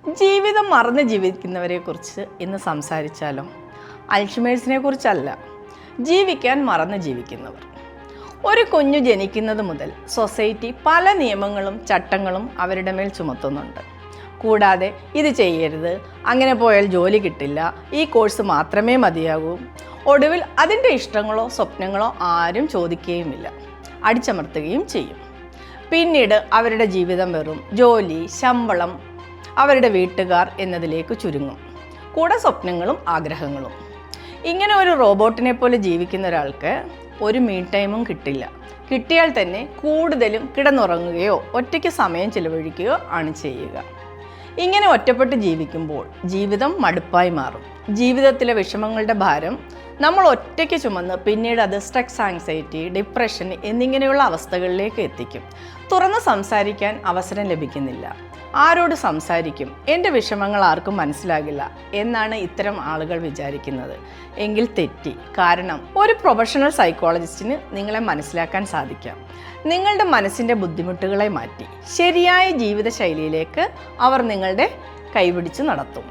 ജീവിതം മറന്ന് ജീവിക്കുന്നവരെക്കുറിച്ച് ഇന്ന് സംസാരിച്ചാലോ? അൽഷിമേഴ്സിനെ കുറിച്ചല്ല, ജീവിക്കാൻ മറന്ന് ജീവിക്കുന്നവർ. ഒരു കുഞ്ഞു ജനിക്കുന്നത് മുതൽ സൊസൈറ്റി പല നിയമങ്ങളും ചട്ടങ്ങളും അവരുടെ മേൽ ചുമത്തുന്നുണ്ട്. കൂടാതെ ഇത് ചെയ്യരുത്, അങ്ങനെ പോയാൽ ജോലി കിട്ടില്ല, ഈ കോഴ്സ് മാത്രമേ മതിയാകൂ. ഒടുവിൽ അതിൻ്റെ ഇഷ്ടങ്ങളോ സ്വപ്നങ്ങളോ ആരും ചോദിക്കുകയുമില്ല, അടിച്ചമർത്തുകയും ചെയ്യും. പിന്നീട് അവരുടെ ജീവിതം വെറും ജോലി, ശമ്പളം, അവരുടെ വീട്ടുകാർ എന്നതിലേക്ക് ചുരുങ്ങും, കൂടെ സ്വപ്നങ്ങളും ആഗ്രഹങ്ങളും. ഇങ്ങനെ ഒരു റോബോട്ടിനെ പോലെ ജീവിക്കുന്ന ഒരാൾക്ക് ഒരു മീ ടൈമും കിട്ടില്ല. കിട്ടിയാൽ തന്നെ കൂടുതലും കിടന്നുറങ്ങുകയോ ഒറ്റയ്ക്ക് സമയം ചിലവഴിക്കുകയോ ആണ് ചെയ്യുക. ഇങ്ങനെ ഒറ്റപ്പെട്ട് ജീവിക്കുമ്പോൾ ജീവിതം മടുപ്പായി മാറും. ജീവിതത്തിലെ വിഷമങ്ങളുടെ ഭാരം നമ്മൾ ഒറ്റയ്ക്ക് ചുമന്ന് പിന്നീട് അത് സ്ട്രെസ്, ആങ്സൈറ്റി, ഡിപ്രഷൻ എന്നിങ്ങനെയുള്ള അവസ്ഥകളിലേക്ക് എത്തിക്കും. തുറന്ന് സംസാരിക്കാൻ അവസരം ലഭിക്കുന്നില്ല. ആരോട് സംസാരിക്കും? എൻ്റെ വിഷമങ്ങൾ ആർക്കും മനസ്സിലാകില്ല എന്നാണ് ഇത്തരം ആളുകൾ വിചാരിക്കുന്നത്. എങ്കിൽ തെറ്റി. കാരണം ഒരു പ്രൊഫഷണൽ സൈക്കോളജിസ്റ്റിന് നിങ്ങളെ മനസ്സിലാക്കാൻ സാധിക്കാം. നിങ്ങളുടെ മനസ്സിൻ്റെ ബുദ്ധിമുട്ടുകളെ മാറ്റി ശരിയായ ജീവിതശൈലിയിലേക്ക് അവർ നിങ്ങളുടെ കൈപിടിച്ച് നടത്തും.